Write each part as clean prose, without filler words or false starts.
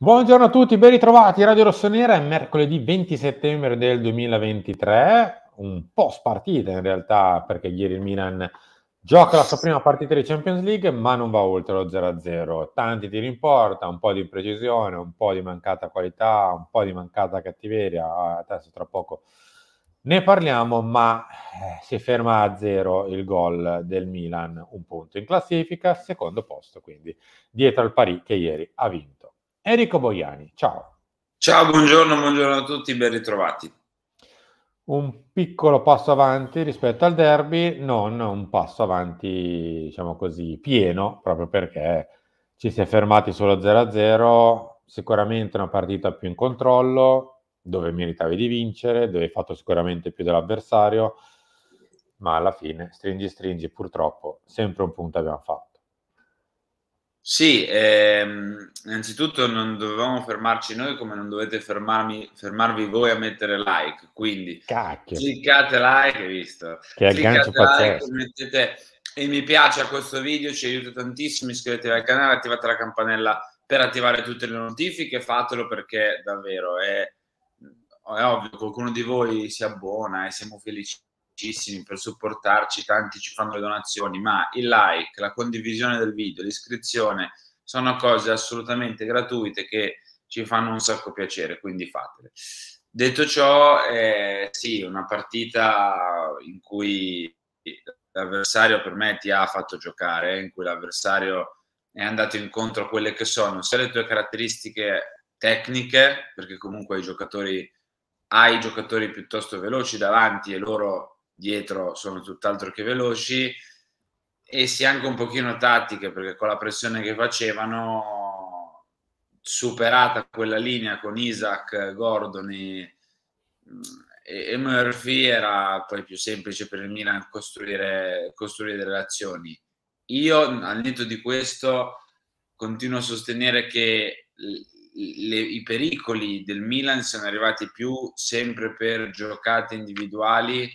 Buongiorno a tutti, ben ritrovati. Radio Rossonera è mercoledì 20 settembre del 2023, un po' spartita in realtà perché ieri il Milan gioca la sua prima partita di Champions League ma non va oltre lo 0-0. Tanti tiri in porta, un po' di imprecisione, un po' di mancata qualità, un po' di mancata cattiveria. Adesso tra poco ne parliamo, ma si ferma a 0 il gol del Milan, un punto in classifica, secondo posto quindi dietro al Paris che ieri ha vinto. Enrico Boiani, ciao. Ciao, buongiorno a tutti, ben ritrovati. Un piccolo passo avanti rispetto al derby, non un passo avanti, diciamo così, pieno, proprio perché ci si è fermati solo 0-0, sicuramente una partita più in controllo, dove meritavi di vincere, dove hai fatto sicuramente più dell'avversario, ma alla fine, stringi, purtroppo, sempre un punto abbiamo fatto. Sì, innanzitutto non dovevamo fermarci noi come non dovete fermarvi voi a mettere like, quindi Cacchio, cliccate like, hai visto? che aggancio Cliccate like, pazzesco. mettete il mi piace a questo video, ci aiuta tantissimo, iscrivetevi al canale, attivate la campanella per attivare tutte le notifiche, fatelo perché davvero è ovvio, qualcuno di voi si abbona e siamo felicissimi per supportarci, tanti ci fanno le donazioni, ma il like, la condivisione del video, l'iscrizione sono cose assolutamente gratuite che ci fanno un sacco piacere, quindi fatele. Detto ciò, sì, una partita in cui l'avversario per me ti ha fatto giocare, in cui l'avversario è andato incontro a quelle che sono sia le tue caratteristiche tecniche, perché comunque hai giocatori piuttosto veloci davanti e loro dietro sono tutt'altro che veloci, e sia anche un pochino tattiche, perché con la pressione che facevano, superata quella linea con Isaac, Gordon e Murphy, era poi più semplice per il Milan costruire delle azioni. Io, al netto di questo, continuo a sostenere che i pericoli del Milan sono arrivati più sempre per giocate individuali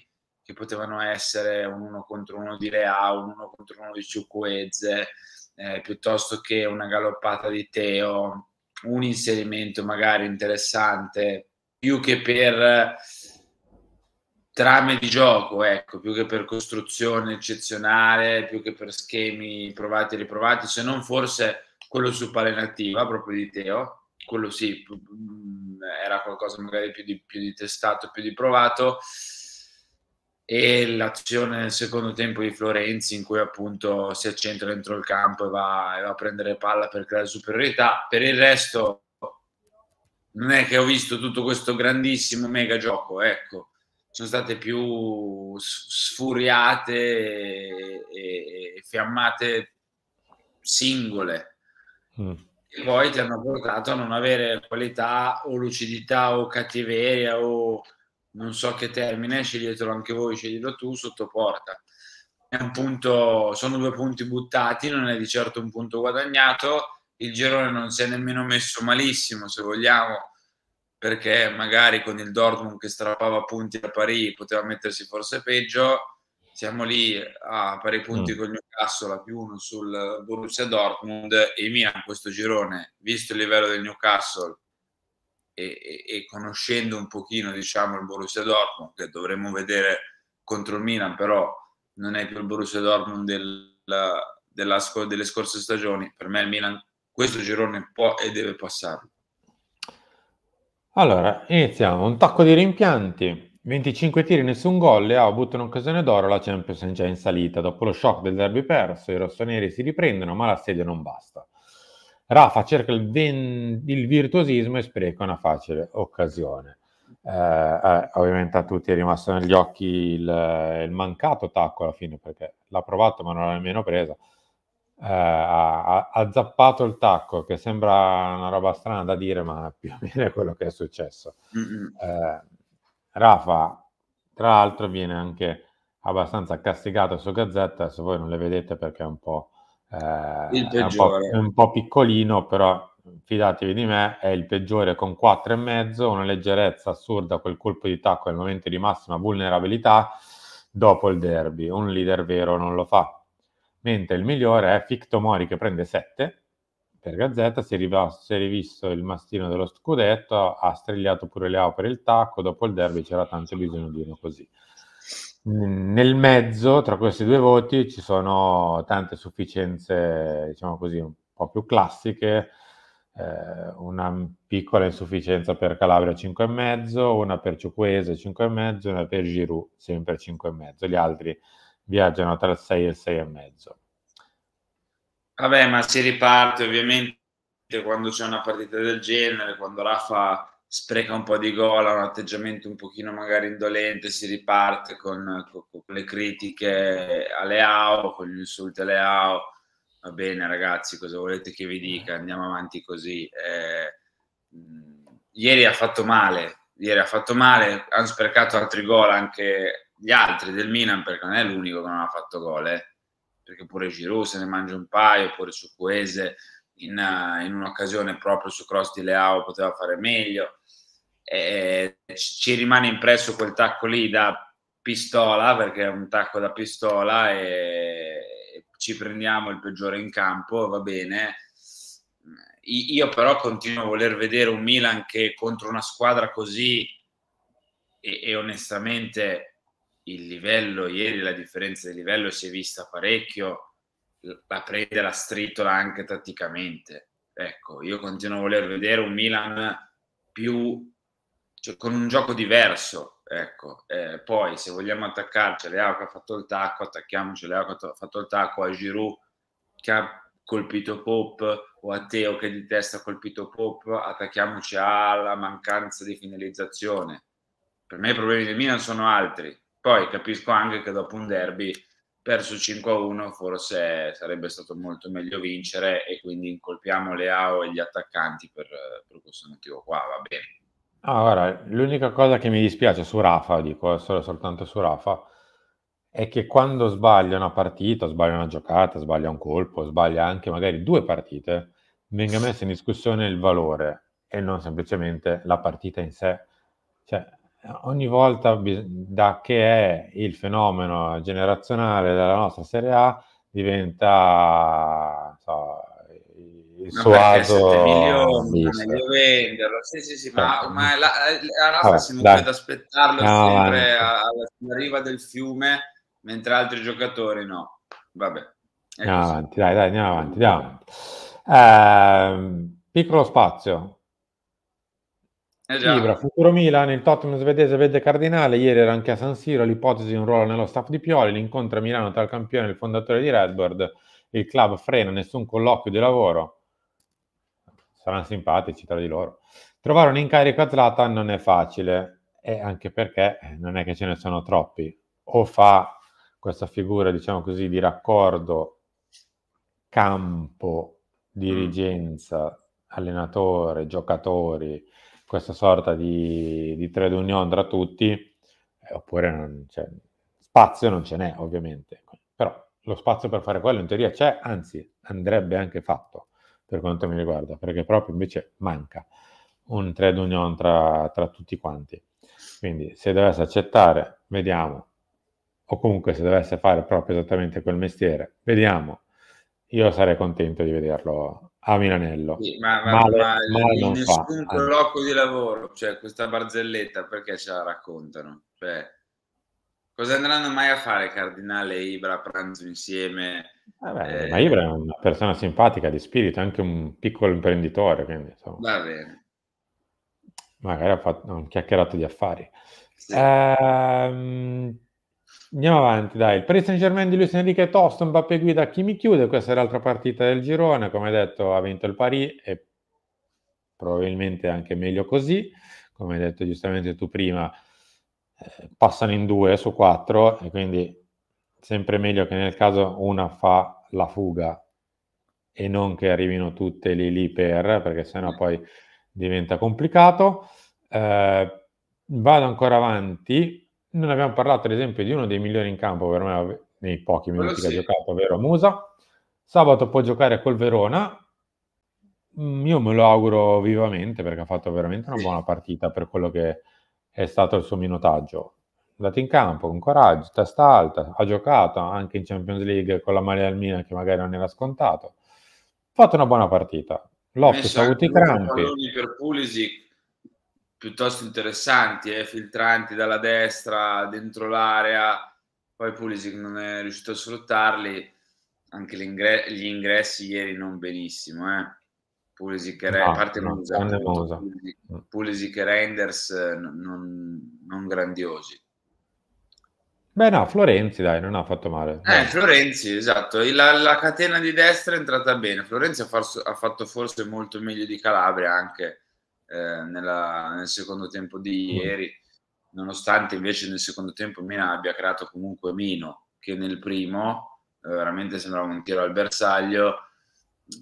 che potevano essere un 1 contro 1 di Leao, un 1 contro 1 di Chukwueze, piuttosto che una galoppata di Teo, un inserimento magari interessante, più che per trame di gioco, ecco, più che per costruzione eccezionale, più che per schemi provati e riprovati, se non forse quello su palla inattiva proprio di Teo, quello sì, era qualcosa magari più di testato, più di provato, e l'azione nel secondo tempo di Florenzi in cui appunto si accentra dentro il campo e va a prendere palla per creare superiorità. Per il resto non è che ho visto tutto questo grandissimo mega gioco, ecco, sono state più sfuriate e fiammate singole, e poi ti hanno portato a non avere qualità o lucidità o cattiveria o non so che termine, sceglietelo anche voi, sceglielo tu, sotto porta. È un punto, sono 2 punti buttati, non è di certo un punto guadagnato. Il girone non si è nemmeno messo malissimo, se vogliamo, perché magari con il Dortmund che strappava punti a Parì poteva mettersi forse peggio. Siamo lì a pari punti con il Newcastle, a +1 sul Borussia Dortmund, e il Milan questo girone, visto il livello del Newcastle e conoscendo un pochino, diciamo, il Borussia Dortmund, che dovremmo vedere contro il Milan, però non è più il Borussia Dortmund delle scorse stagioni. Per me il Milan questo girone può e deve passarlo. Allora, iniziamo. Un tacco di rimpianti, 25 tiri, nessun gol, Leao butta un'occasione d'oro, la Champions è già in salita. Dopo lo shock del derby perso, i rossoneri si riprendono, ma l'assedio non basta. Rafa cerca il virtuosismo e spreca una facile occasione. Ovviamente a tutti è rimasto negli occhi il mancato tacco alla fine, perché l'ha provato ma non l'ha nemmeno presa. Ha zappato il tacco, che sembra una roba strana da dire, ma più o meno è quello che è successo. Rafa, tra l'altro, viene anche abbastanza castigato su Gazzetta, se voi non le vedete perché è un po', Il peggiore. è un po' piccolino, però fidatevi di me, è il peggiore con 4,5, una leggerezza assurda, quel colpo di tacco nel momento di massima vulnerabilità dopo il derby. Un leader vero non lo fa. Mentre il migliore è Ficto Mori che prende 7, per Gazzetta, si è rivisto il mastino dello scudetto, ha strigliato pure Leao per il tacco, dopo il derby c'era tanto bisogno di uno così. Nel mezzo, tra questi due voti, ci sono tante sufficienze, diciamo così, un po' più classiche, una piccola insufficienza per Calabria 5,5, una per Ciukwueze 5,5, una per Giroud sempre 5,5. Gli altri viaggiano tra il 6 e il 6,5. Vabbè, ma si riparte ovviamente quando c'è una partita del genere, quando Rafa spreca un po' di gol, ha un atteggiamento un pochino magari indolente, si riparte con le critiche a Leao, con gli insulti a Leao. Va bene ragazzi, cosa volete che vi dica? Andiamo avanti così. Ieri ha fatto male, hanno sprecato altri gol anche gli altri del Milan, perché non è l'unico che non ha fatto gol, perché pure Giroud se ne mangia un paio, pure su Ciukwueze in un'occasione proprio su cross di Leao poteva fare meglio. Ci rimane impresso quel tacco lì da pistola, perché è un tacco da pistola, e ci prendiamo il peggiore in campo, va bene. Io però continuo a voler vedere un Milan che contro una squadra così, e onestamente il livello ieri, la differenza di livello si è vista parecchio, la prende la strittola anche tatticamente. Ecco, io continuo a voler vedere un Milan più, cioè, con un gioco diverso. Ecco, poi se vogliamo attaccarci a Leao che ha fatto il tacco, attacchiamoci a Leao che ha fatto il tacco, a Giroud che ha colpito Pope, o a Teo che di testa ha colpito Pope, attacchiamoci alla mancanza di finalizzazione. Per me i problemi del Milan sono altri. Poi capisco anche che dopo un derby perso 5-1 forse sarebbe stato molto meglio vincere, e quindi incolpiamo Leao e gli attaccanti per questo motivo qua, va bene. Guarda, l'unica cosa che mi dispiace su Rafa, dico soltanto su Rafa, è che quando sbaglia una partita, sbaglia una giocata, sbaglia un colpo, sbaglia anche magari due partite, venga messo in discussione il valore e non semplicemente la partita in sé. Cioè, ogni volta da che è il fenomeno generazionale della nostra Serie A diventa, so, il Ma perché 7 Suaso milioni? Ma bis. meglio venderlo. Sì, sì, sì, Cioè, ma a Rafa vabbè, siamo qui dai, ad aspettarlo andiamo sempre avanti. alla riva del fiume, mentre altri giocatori no. Vabbè, è Andiamo così. avanti, dai, andiamo avanti, andiamo avanti. Piccolo spazio. Ibra, Già. futuro Milan, il Tottenham svedese vede cardinale, ieri era anche a San Siro, l'ipotesi di un ruolo nello staff di Pioli, l'incontro a Milano tra il campione e il fondatore di Redbird, il club frena, nessun colloquio di lavoro, saranno simpatici tra di loro. Trovare un incarico a Zlatan non è facile, e anche perché non è che ce ne sono troppi, o fa questa figura, diciamo così, di raccordo campo, dirigenza, allenatore, giocatori, questa sorta di trade union tra tutti, oppure non c'è, spazio non ce n'è ovviamente, però lo spazio per fare quello in teoria c'è, anzi andrebbe anche fatto per quanto mi riguarda, perché proprio invece manca un trade union tra tutti quanti. Quindi se dovesse accettare, vediamo, o comunque se dovesse fare proprio esattamente quel mestiere, vediamo. Io sarei contento di vederlo a Milanello. Sì, Male non fa, nessun anzi. colloquio di lavoro, cioè questa barzelletta perché ce la raccontano? Cioè, cosa andranno mai a fare Cardinale e Ibra a pranzo insieme? Vabbè, ma Ibra è una persona simpatica di spirito, anche un piccolo imprenditore, quindi insomma, Va bene, magari ha fatto un chiacchierato di affari. sì. Andiamo avanti, dai. Il Paris Saint-Germain di Luis Enrique è tosto, Mbappé guida, chi mi chiude? Questa è l'altra partita del girone, come detto ha vinto il Paris e probabilmente anche meglio così, come hai detto giustamente tu prima, passano in 2 su 4 e quindi sempre meglio che nel caso una fa la fuga e non che arrivino tutte lì perché sennò poi diventa complicato. Vado ancora avanti. Non abbiamo parlato, ad esempio, di uno dei migliori in campo per me nei pochi Quello minuti che ha sì. giocato, ovvero Musa. Sabato può giocare col Verona. Io me lo auguro vivamente perché ha fatto veramente una Sì. buona partita per quello che è stato il suo minutaggio. È andato in campo con coraggio, testa alta, ha giocato anche in Champions League con la maglia del Milan che magari non era scontato. fatto una buona partita. Loftus messo ha avuto anche i due crampi. palloni per Pulisic piuttosto interessanti, filtranti dalla destra dentro l'area, poi Pulisic non è riuscito a sfruttarli, anche gli ingressi ieri non benissimo, Pulisic a parte Musa, appunto, Pulisic e Reinders non grandiosi. Beh no, Florenzi dai, non ha fatto male. Florenzi, esatto, la catena di destra è entrata bene. Florenzi ha fatto forse molto meglio di Calabria anche nel secondo tempo di ieri, nonostante invece nel secondo tempo Milan abbia creato comunque meno che nel primo, veramente sembrava un tiro al bersaglio.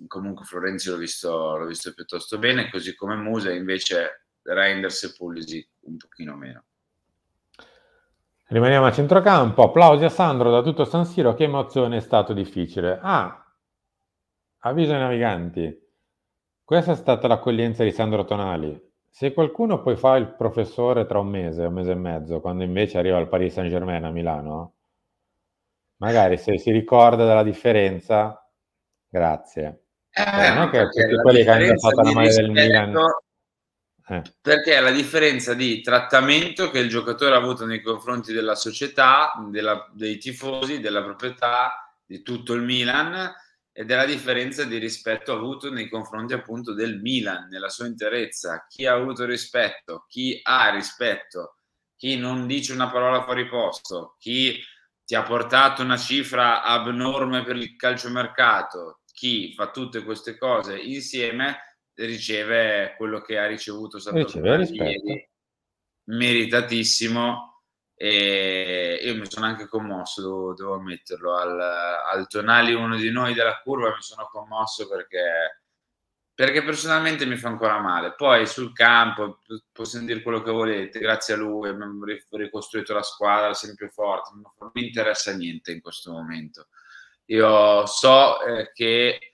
Comunque Florenzi l'ho visto piuttosto bene, così come Musa, invece Reinders e Pulisic un pochino meno. Rimaniamo a centrocampo, applausi a Sandro da tutto San Siro, che emozione, è stato difficile. Avviso ai naviganti, questa è stata l'accoglienza di Sandro Tonali. Se qualcuno poi fa il professore tra un mese e mezzo, quando invece arriva al Paris Saint-Germain a Milano, magari se si ricorda della differenza, grazie. Non è che tutti quelli che hanno indossato la maglia del Milan... Perché è la differenza di trattamento che il giocatore ha avuto nei confronti della società, dei tifosi, della proprietà, di tutto il Milan, ed è la differenza di rispetto avuto nei confronti appunto del Milan nella sua interezza. Chi ha avuto rispetto, chi ha rispetto, chi non dice una parola fuori posto, chi ti ha portato una cifra abnorme per il calciomercato, chi fa tutte queste cose insieme riceve quello che ha ricevuto ieri, meritatissimo, e io mi sono anche commosso, devo ammetterlo, al Tonali, uno di noi della curva, mi sono commosso perché personalmente mi fa ancora male. Poi sul campo possiamo dire quello che volete, grazie a lui abbiamo ricostruito la squadra sempre forte, non mi interessa niente in questo momento. Io so che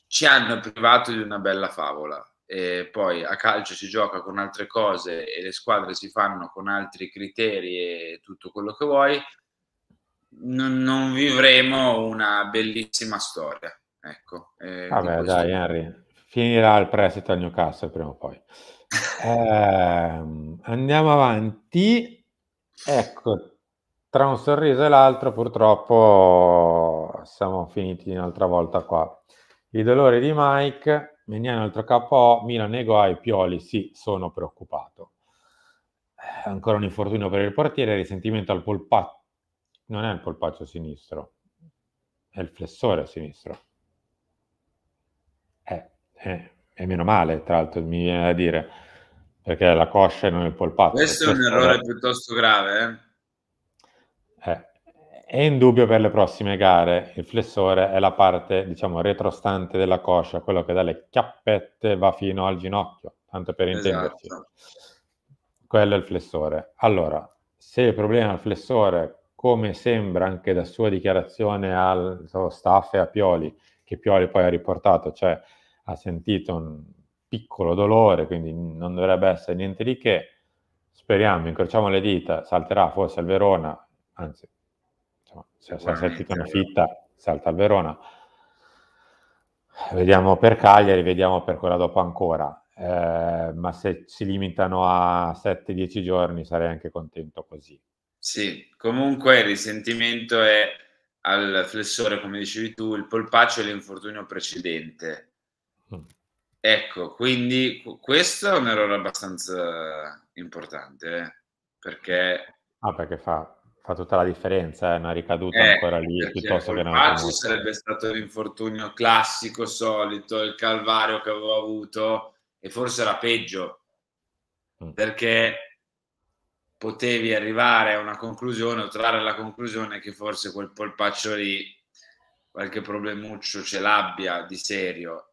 ci hanno privato di una bella favola, e poi a calcio si gioca con altre cose e le squadre si fanno con altri criteri e tutto quello che vuoi. Non vivremo una bellissima storia, ecco. Vabbè dai Henry, finirà il prestito al Newcastle prima o poi. Andiamo avanti. Ecco, tra un sorriso e l'altro purtroppo siamo finiti un'altra volta qua. I dolori di Mike, Maignan altro KO, Milan e Guai, Pioli, sì, sono preoccupato. Ancora un infortunio per il portiere, risentimento al polpaccio. Non è il polpaccio sinistro, è il flessore sinistro. E meno male, tra l'altro, mi viene da dire, perché la coscia e non il polpaccio. Questo è un errore piuttosto grave, È indubbio per le prossime gare. Il flessore è la parte, diciamo, retrostante della coscia, quello che dalle chiappette va fino al ginocchio, tanto per intenderci. Esatto. Quello è il flessore. Allora, se il problema è il flessore, come sembra anche da sua dichiarazione al suo staff e a Pioli, che Pioli poi ha riportato, cioè ha sentito un piccolo dolore, quindi non dovrebbe essere niente di che. Speriamo, incrociamo le dita, salterà forse al Verona, anzi, insomma, se ha sentito una fitta, salta al Verona. Vediamo per Cagliari, vediamo per quella dopo ancora. Ma se si limitano a 7-10 giorni sarei anche contento così. Sì, comunque il risentimento è al flessore, come dicevi tu, il polpaccio e l'infortunio precedente. Ecco, quindi questo è un errore abbastanza importante, perché... perché fa tutta la differenza, è una ricaduta ancora lì, piuttosto che un altro modo. Sarebbe stato l'infortunio classico, solito, il calvario che avevo avuto, e forse era peggio, perché potevi arrivare a una conclusione o trarre la conclusione che forse quel polpaccio lì qualche problemuccio ce l'abbia di serio,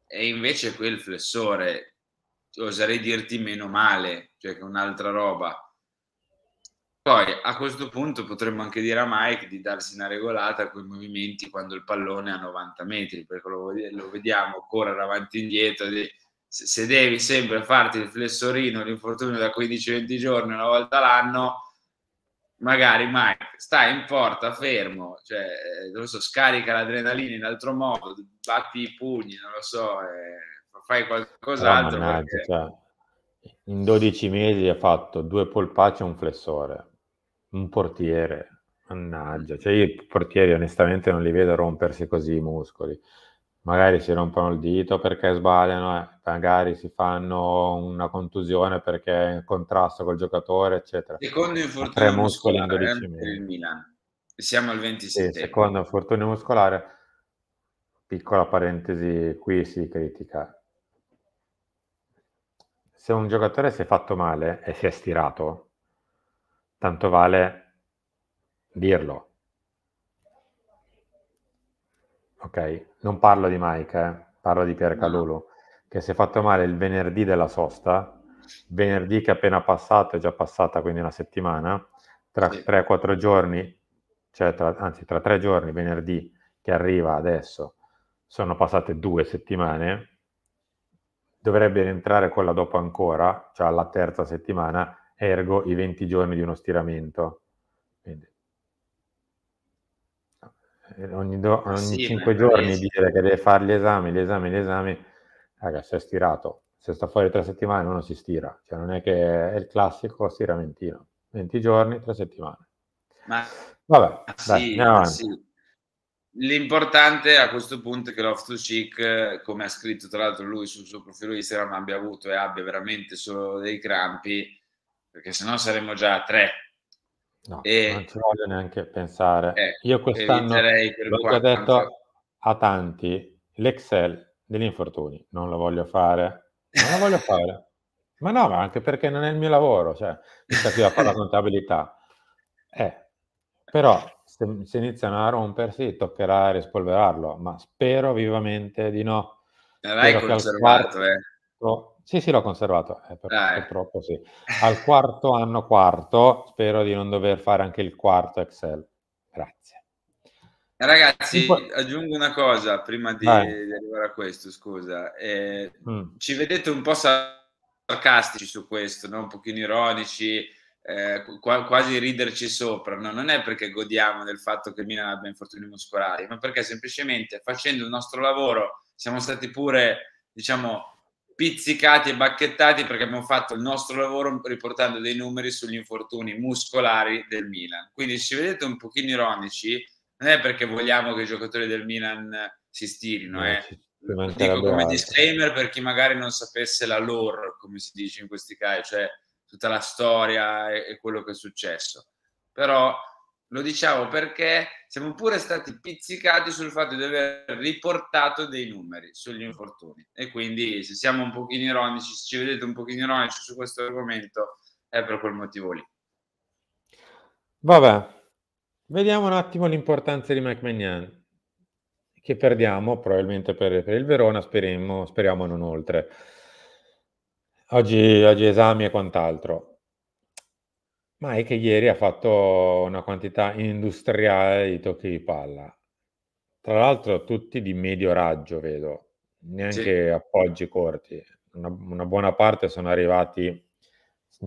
e invece quel flessore oserei dirti meno male, cioè che un'altra roba. Poi a questo punto potremmo anche dire a Mike di darsi una regolata con i movimenti quando il pallone è a 90 metri, perché lo vediamo correre avanti e indietro. Se devi sempre farti il flessorino, l'infortunio da 15-20 giorni una volta l'anno, magari Mike stai in porta fermo, cioè, non lo so, scarica l'adrenalina in altro modo, batti i pugni, non lo so, fai Però qualcos'altro mannaggia, perché cioè, in 12 mesi ha fatto 2 polpacci e un flessore, un portiere, mannaggia. Cioè io i portieri onestamente non li vedo rompersi così i muscoli. Magari si rompono il dito perché sbagliano, magari si fanno una contusione perché è in contrasto col giocatore, eccetera. secondo Ma 3 infortunio muscoli in muscolare 12 per il mesi. Milan, siamo al Sì, 27. secondo infortunio muscolare, piccola parentesi, qui si critica. Se un giocatore si è fatto male e si è stirato, tanto vale dirlo, ok? Non parlo di Mike, parlo di Pier No, Calulu, che si è fatto male il venerdì della sosta, venerdì che è appena passato, è già passata quindi una settimana, tra sì. 3-4 giorni, cioè anzi tra 3 giorni, venerdì che arriva adesso, sono passate 2 settimane, dovrebbe rientrare quella dopo ancora, cioè alla terza settimana, ergo i 20 giorni di uno stiramento. Quindi, Ma ogni sì, 5 ma giorni dire che deve fare gli esami, ragazzi, si è stirato. Se sta fuori 3 settimane uno si stira, cioè non è che è il classico stiramentino. 20 giorni, 3 settimane. ma Vabbè, dai, sì, andiamo ma avanti. sì. L'importante a questo punto è che Loftus-Cheek, come ha scritto tra l'altro lui sul suo profilo Instagram, abbia avuto e abbia veramente solo dei crampi, perché sennò saremmo già a 3. No, non E ci voglio neanche pensare. Io quest'anno, eviterei per l'ho già quanto... detto a tanti, l'Excel degli infortuni non lo voglio fare. Non lo voglio fare. Ma no, ma anche perché non è il mio lavoro, cioè, mi sta qui a fare la contabilità. Però se iniziano a rompersi toccherà rispolverarlo, ma spero vivamente di no. L'hai Spero che al conservato, quarto... Sì, sì, l'ho conservato, Dai. purtroppo sì. Al quarto anno quarto spero di non dover fare anche il quarto Excel. Grazie. Ragazzi, aggiungo una cosa prima Vai. di arrivare a questo, scusa. Mm. Ci vedete un po' sarcastici su questo, no? Un pochino ironici, quasi riderci sopra. No? Non è perché godiamo del fatto che il Milan abbia infortuni muscolari, ma perché semplicemente facendo il nostro lavoro siamo stati pure, diciamo, pizzicati e bacchettati perché abbiamo fatto il nostro lavoro riportando dei numeri sugli infortuni muscolari del Milan. Quindi ci vedete un pochino ironici, non è perché vogliamo che i giocatori del Milan si stirino, Ci lo dico mancherebbe come altro. disclaimer per chi magari non sapesse la lore, come si dice in questi casi, cioè tutta la storia e quello che è successo. Però lo diciamo perché siamo pure stati pizzicati sul fatto di aver riportato dei numeri sugli infortuni e quindi se siamo un pochino ironici, se ci vedete un pochino ironici su questo argomento è per quel motivo lì. Vabbè, vediamo un attimo l'importanza di Mike Maignan, che perdiamo probabilmente per il Verona, speriamo non oltre. Oggi esami e quant'altro. Mike ieri ha fatto una quantità industriale di tocchi di palla. Tra l'altro tutti di medio raggio, vedo, Sì. neanche appoggi corti. Una buona parte sono arrivati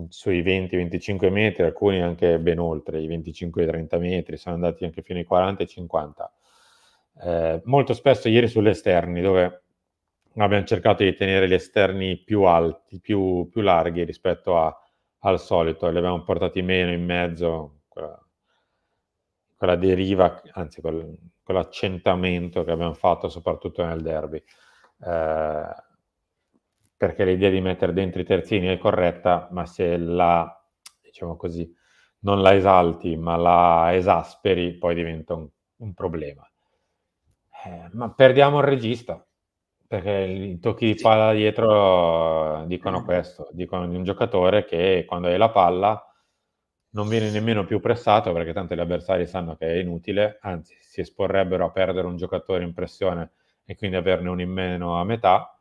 sui 20-25 metri, alcuni anche ben oltre i 25-30 metri, sono andati anche fino ai 40 e 50. Molto spesso ieri sugli esterni, dove abbiamo cercato di tenere gli esterni più alti, più larghi rispetto al solito, li abbiamo portati meno in mezzo, quella deriva, anzi quell'accentamento che abbiamo fatto soprattutto nel derby. Perché l'idea di mettere dentro i terzini è corretta, ma se diciamo così, non la esalti, ma la esasperi, poi diventa un problema. Ma perdiamo il regista, perché i tocchi di Sì. palla dietro dicono questo, dicono di un giocatore che quando hai la palla non viene nemmeno più pressato, perché tanto gli avversari sanno che è inutile, anzi si esporrebbero a perdere un giocatore in pressione e quindi averne uno in meno a metà.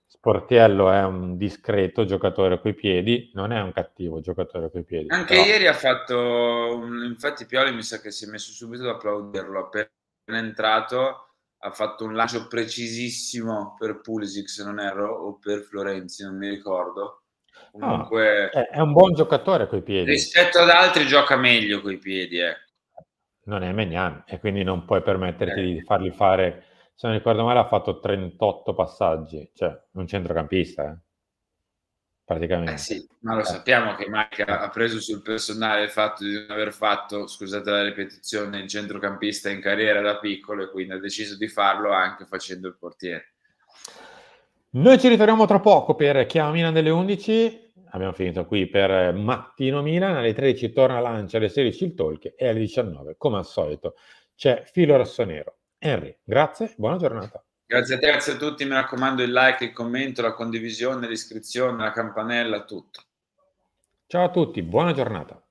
Sportiello è un discreto giocatore coi piedi, non è un cattivo giocatore coi piedi, Anche però ieri ha fatto, infatti Pioli mi sa che si è messo subito ad applaudirlo, appena entrato ha fatto un lancio precisissimo per Pulisic se non erro, o per Florenzi, non mi ricordo. Comunque, è un buon giocatore coi piedi. rispetto ad altri gioca meglio coi piedi, Non è Maignan e quindi non puoi permetterti di fargli fare, se non ricordo male, ha fatto 38 passaggi, cioè un centrocampista, praticamente. Sì, ma lo sappiamo che Mike ha preso sul personale il fatto di non aver fatto, scusate la ripetizione, il centrocampista in carriera da piccolo, e quindi ha deciso di farlo anche facendo il portiere. Noi ci ritroviamo tra poco per Chiama Milan delle 11. Abbiamo finito qui per Mattino Milan. Alle 13 torna Lancia, alle 16 il talk e alle 19, come al solito, c'è Filo Rossonero. Henry, grazie, buona giornata. Grazie a te, grazie a tutti, mi raccomando il like, il commento, la condivisione, l'iscrizione, la campanella, tutto. Ciao a tutti, buona giornata.